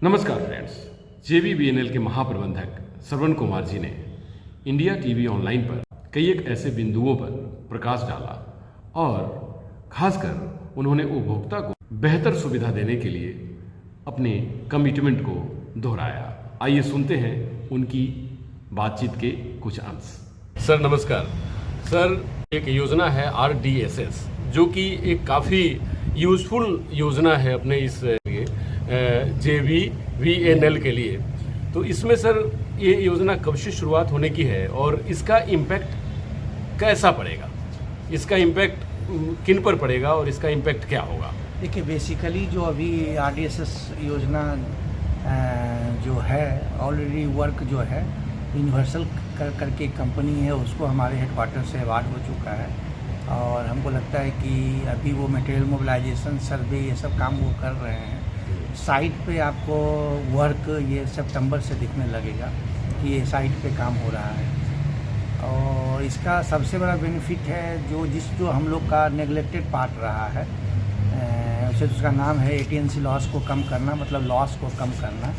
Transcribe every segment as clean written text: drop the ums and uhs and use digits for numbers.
नमस्कार फ्रेंड्स, जेबीबीएनएल के महाप्रबंधक श्रवण कुमार जी ने इंडिया टीवी ऑनलाइन पर कई एक ऐसे बिंदुओं पर प्रकाश डाला और खासकर उन्होंने उपभोक्ता को बेहतर सुविधा देने के लिए अपने कमिटमेंट को दोहराया। आइए सुनते हैं उनकी बातचीत के कुछ अंश। सर नमस्कार। सर, एक योजना है RDSS जो कि एक काफ़ी यूज़फुल योजना है अपने इस JBVNL के लिए। तो इसमें सर ये योजना कब से शुरुआत होने की है और इसका इम्पैक्ट कैसा पड़ेगा, इसका इम्पैक्ट किन पर पड़ेगा और इसका इम्पैक्ट क्या होगा? देखिए, बेसिकली जो अभी RDSS योजना जो है ऑलरेडी वर्क जो है यूनिवर्सल करके कंपनी है, उसको हमारे हेडक्वार्टर से अवार्ड हो चुका है और हमको लगता है कि अभी वो मटेरियल मोबिलाइजेशन सर्वे ये सब काम वो कर रहे हैं। साइट पे आपको वर्क ये सितंबर से दिखने लगेगा कि ये साइट पे काम हो रहा है और इसका सबसे बड़ा बेनिफिट है जो हम लोग का नेगलेक्टेड पार्ट रहा है, वैसे उसका नाम है AT&C लॉस को कम करना, मतलब लॉस को कम करना।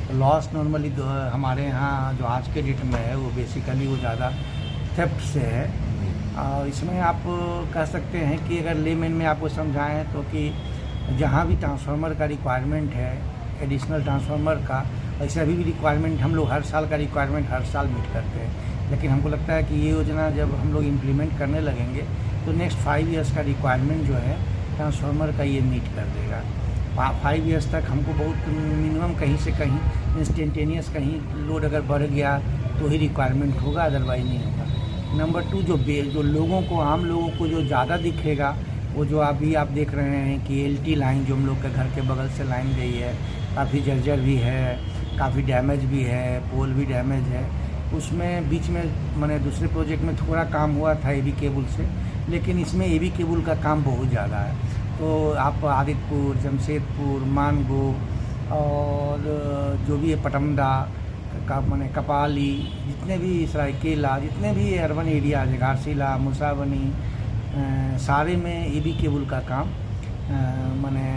तो लॉस नॉर्मली हमारे यहाँ जो आज के डेट में है वो बेसिकली वो ज़्यादा थेफ्ट से है और इसमें आप कह सकते हैं कि अगर लेमैन में आपको समझाएं तो कि जहाँ भी ट्रांसफार्मर का रिक्वायरमेंट है, एडिशनल ट्रांसफार्मर का, ऐसे अभी भी रिक्वायरमेंट हम लोग हर साल का रिक्वायरमेंट हर साल मीट करते हैं, लेकिन हमको लगता है कि ये योजना जब हम लोग इम्प्लीमेंट करने लगेंगे तो नेक्स्ट 5 ईयर्स का रिक्वायरमेंट जो है ट्रांसफार्मर का ये मीट कर देगा। 5 ईयर्स तक हमको बहुत मिनिमम कहीं से कहीं इंस्टेंटेनियस कहीं लोड अगर बढ़ गया तो ही रिक्वायरमेंट होगा, अदरवाइज नहीं होगा। नंबर 2, जो लोगों को, आम लोगों को जो ज़्यादा दिखेगा वो जो अभी आप देख रहे हैं कि LT लाइन जो हम लोग के घर के बगल से लाइन गई है, काफ़ी जर्जर भी है, काफ़ी डैमेज भी है, पोल भी डैमेज है। उसमें बीच में मैंने दूसरे प्रोजेक्ट में थोड़ा काम हुआ था AB केबल से, लेकिन इसमें AB केबल का काम बहुत ज़्यादा है। तो आप आदित्यपुर, जमशेदपुर, मानगो और जो भी है पटमदा का मैंने कपाली, जितने भी सरायकेला, जितने भी अर्बन एरियाज है, घाटशिला, मुसाबनी, सारे में AB केबल का काम मैंने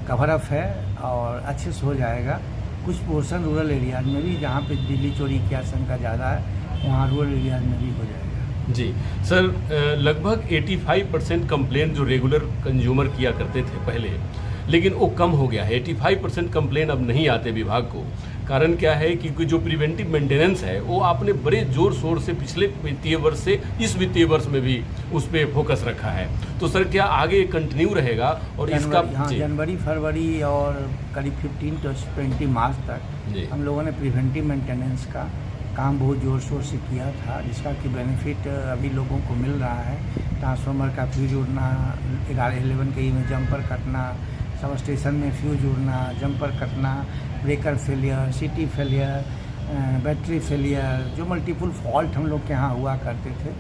कवर अप है और अच्छे से हो जाएगा। कुछ पोर्शन रूरल एरियाज में भी जहाँ पे बिजली चोरी की आशंका ज़्यादा है वहाँ रूरल एरियाज में भी हो जाएगा। जी सर, लगभग 85% कंप्लेन जो रेगुलर कंज्यूमर किया करते थे पहले, लेकिन वो कम हो गया है। 85% कंप्लेन अब नहीं आते विभाग को। कारण क्या है? क्योंकि जो प्रिवेंटिव मेंटेनेंस है वो आपने बड़े जोर शोर से पिछले वित्तीय वर्ष से इस वित्तीय वर्ष में भी उस पर फोकस रखा है। तो सर क्या आगे कंटिन्यू रहेगा? और इसका जनवरी, फरवरी और करीब 15 to 20 मार्च तक हम लोगों ने प्रिवेंटिव मेंटेनेंस का काम बहुत ज़ोर शोर से किया था, जिसका कि बेनिफिट अभी लोगों को मिल रहा है। ट्रांसफार्मर का फ्यूज उड़ना, 11 kV में जंपर कटना, सब स्टेशन में फ्यूज उड़ना, जंपर कटना, breaker failure, CT failure, battery failure, जो मल्टीपल फॉल्ट हम लोग के यहाँ हुआ करते थे,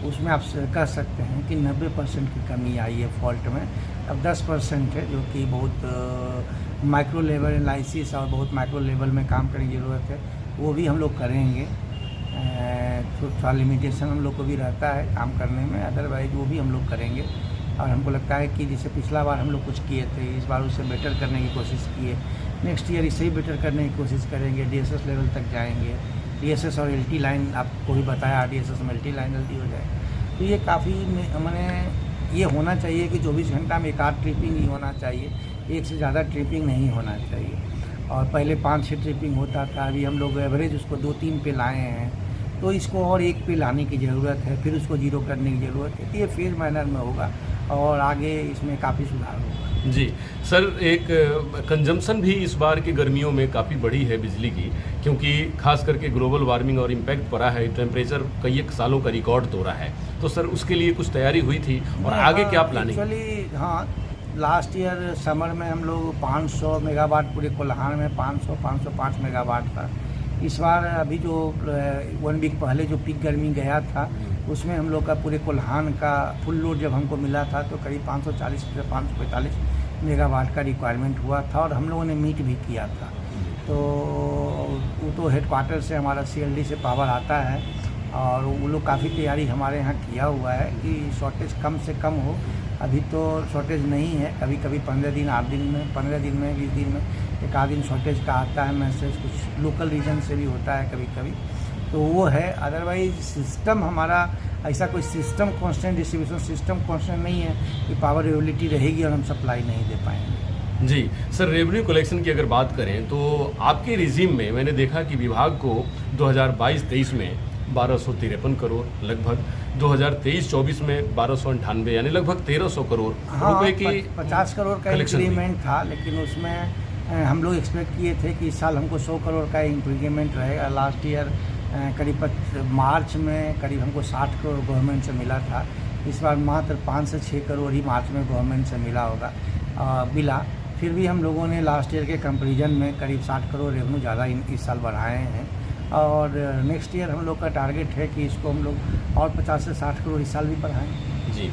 उसमें आप कह सकते हैं कि 90% की कमी आई है फॉल्ट में। अब 10% है जो कि बहुत माइक्रो लेवल एनालिसिस और बहुत माइक्रो लेवल में काम करने की ज़रूरत है, वो भी हम लोग करेंगे। थोड़ा लिमिटेशन हम लोग को भी रहता है काम करने में, अदरवाइज वो भी हम लोग करेंगे। और हमको लगता है कि जैसे पिछला बार हम लोग कुछ किए थे, इस बार उससे बेटर करने की कोशिश किए। नेक्स्ट ईयर इससे ही बेटर करने की कोशिश करेंगे, DSS लेवल तक जाएंगे। DSS और LT लाइन आपको भी बताया, RDSS में LT लाइन जल्दी हो जाए। तो ये काफ़ी मैंने ये होना चाहिए कि 24 घंटा में 1-8 ट्रिपिंग ही होना चाहिए, एक से ज़्यादा ट्रिपिंग नहीं होना चाहिए। और पहले 5-6 ट्रिपिंग होता था, अभी हम लोग एवरेज उसको 2-3 पे लाए हैं, तो इसको और 1 पे लाने की ज़रूरत है, फिर उसको 0 करने की ज़रूरत है। तो ये फेज मैनर में होगा और आगे इसमें काफ़ी सुधार होगा। जी सर, एक कंजम्पशन भी इस बार की गर्मियों में काफ़ी बढ़ी है बिजली की, क्योंकि खास करके ग्लोबल वार्मिंग और इम्पैक्ट पड़ा है, टेम्परेचर कई एक सालों का रिकॉर्ड तोड़ा है। तो सर उसके लिए कुछ तैयारी हुई थी और आगे क्या प्लानिंग? एक्चुअली हाँ, लास्ट ईयर समर में हम लोग 500 मेगावाट पूरे कोल्हान में 505 मेगावाट था। इस बार अभी जो 1 वीक पहले जो पीक गर्मी गया था उसमें हम लोग का पूरे कोल्हान का फुल लोड जब हमको मिला था तो करीब 540 से 545 मेगावाट का रिक्वायरमेंट हुआ था और हम लोगों ने मीट भी किया था। तो वो तो हेडक्वार्टर से हमारा CLD से पावर आता है और वो लोग काफ़ी तैयारी हमारे यहाँ किया हुआ है कि शॉर्टेज कम से कम हो अभी तो शॉर्टेज नहीं है, कभी कभी 15 दिन 8 दिन में, 15 दिन में, 20 दिन में एक आध दिन शॉर्टेज का आता है मैसेज, कुछ लोकल रीजन से भी होता है कभी कभी, तो वो है। अदरवाइज सिस्टम हमारा ऐसा कोई system constant distribution system constant नहीं है कि पावर अवेलेबिलिटी रहेगी और हम सप्लाई नहीं दे पाएंगे। जी सर, रेवेन्यू कलेक्शन की अगर बात करें तो आपके रिजीम में मैंने देखा कि विभाग को 2022-23 में 1253 करोड़ लगभग, 2023-24 में 1298 यानी लगभग 1300 करोड़ रुपए की 50 करोड़ का इंक्रीमेंट था, लेकिन उसमें हम लोग एक्सपेक्ट किए थे कि इस साल हमको 100 करोड़ का इंक्रीमेंट रहेगा। लास्ट ईयर करीब मार्च में करीब हमको 60 करोड़ गवर्नमेंट से मिला था, इस बार मात्र 5 से 6 करोड़ ही मार्च में गवर्नमेंट से मिला होगा मिला। फिर भी हम लोगों ने लास्ट ईयर के कंपैरिजन में करीब 60 करोड़ रेवेन्यू ज़्यादा इस साल बढ़ाए हैं, और नेक्स्ट ईयर हम लोग का टारगेट है कि इसको हम लोग और 50 से 60 करोड़ इस साल भी बढ़ाएं। जी,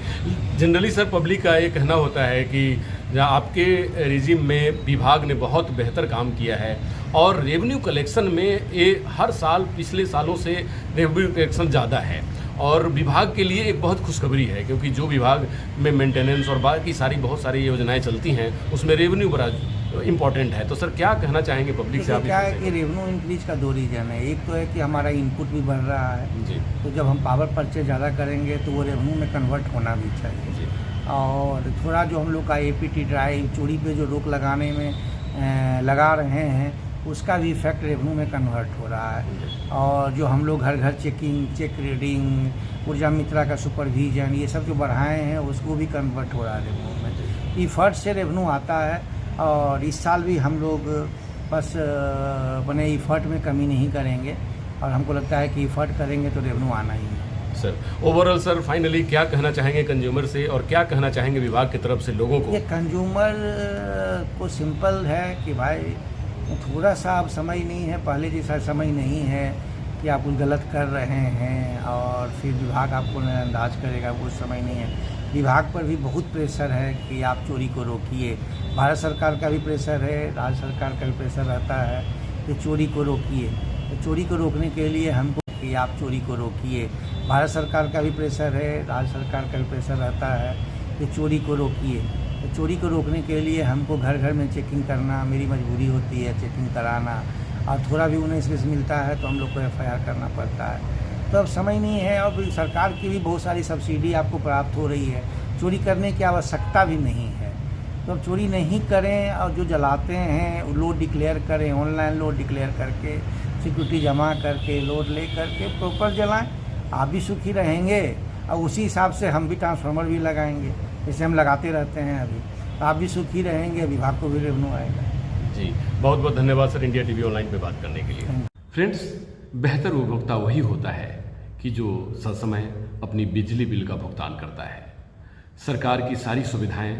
जनरली सर पब्लिक का ये कहना होता है कि जहाँ आपके रिजीम में विभाग ने बहुत बेहतर काम किया है और रेवेन्यू कलेक्शन में ये हर साल पिछले सालों से रेवेन्यू कलेक्शन ज़्यादा है, और विभाग के लिए एक बहुत खुशखबरी है क्योंकि जो विभाग में मेंटेनेंस और बाकी सारी बहुत सारी योजनाएं चलती हैं उसमें रेवेन्यू बड़ा इम्पोर्टेंट है। तो सर क्या कहना चाहेंगे पब्लिक से आप? क्या है कि रेवेन्यू इंक्रीज का 2 रीजन है। एक तो है कि हमारा इनपुट भी बढ़ रहा है जी, तो जब हम पावर परचेज ज़्यादा करेंगे तो वो रेवेन्यू में कन्वर्ट होना भी चाहिए जी, और थोड़ा जो हम लोग का APT ड्राइव चोरी पे जो रोक लगाने में लगा रहे हैं उसका भी इफेक्ट रेवेन्यू में कन्वर्ट हो रहा है, और जो हम लोग घर घर चेकिंग, चेक रीडिंग, ऊर्जा मित्रा का सुपरविजन, ये सब जो बढ़ाए हैं उसको भी कन्वर्ट हो रहा है रेवेन्यू में। इफर्ट से रेवेन्यू आता है, और इस साल भी हम लोग बस अपने इफर्ट में कमी नहीं करेंगे, और हमको लगता है कि इफर्ट करेंगे तो रेवेन्यू आना ही है। सर ओवरऑल सर फाइनली क्या कहना चाहेंगे कंज्यूमर से और क्या कहना चाहेंगे विभाग की तरफ से लोगों को? ये कंज्यूमर को सिंपल है कि भाई थोड़ा सा अब समय नहीं है, पहले जैसा समय नहीं है कि आप कुछ गलत कर रहे हैं और फिर विभाग आपको नज़रअंदाज करेगा, वो समय नहीं है। विभाग पर भी बहुत प्रेशर है कि आप चोरी को रोकिए, भारत सरकार का भी प्रेशर है, राज्य सरकार का भी प्रेशर रहता है कि चोरी को रोकिए। तो चोरी को रोकने के लिए हमको कि आप चोरी को रोकिए, भारत सरकार का भी प्रेशर है, राज्य सरकार का भी प्रेशर रहता है कि चोरी को रोकिए। तो चोरी को रोकने के लिए हमको घर घर में चेकिंग करना मेरी मजबूरी होती है, चेकिंग कराना, और थोड़ा भी 19-20 मिलता है तो हम लोग को FIR करना पड़ता है। तो अब समय नहीं है, और सरकार की भी बहुत सारी सब्सिडी आपको प्राप्त हो रही है, चोरी करने की आवश्यकता भी नहीं है। तो अब चोरी नहीं करें, और जो जलाते हैं लोड डिक्लेयर करें, ऑनलाइन लोड डिक्लेयर करके सिक्योरिटी जमा करके लोड ले करके प्रॉपर जलाएं, आप भी सुखी रहेंगे, और उसी हिसाब से हम भी ट्रांसफार्मर भी लगाएंगे, जैसे हम लगाते रहते हैं अभी, तो आप भी सुखी रहेंगे, विभाग को भी रेवेन्यू आएगा। जी, बहुत बहुत धन्यवाद सर इंडिया TV ऑनलाइन पे बात करने के लिए। फ्रेंड्स, बेहतर उपभोक्ता वही होता है कि जो ससमय अपनी बिजली बिल का भुगतान करता है। सरकार की सारी सुविधाएं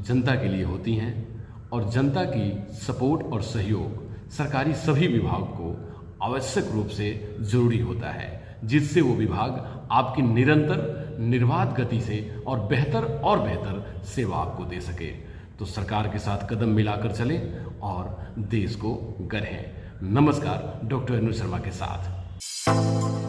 जनता के लिए होती हैं, और जनता की सपोर्ट और सहयोग सरकारी सभी विभाग को आवश्यक रूप से जरूरी होता है, जिससे वो विभाग आपकी निरंतर निर्बाध गति से और बेहतर सेवा आपको दे सके। तो सरकार के साथ कदम मिलाकर चलें और देश को गढ़ें। नमस्कार, डॉक्टर अनु शर्मा के साथ।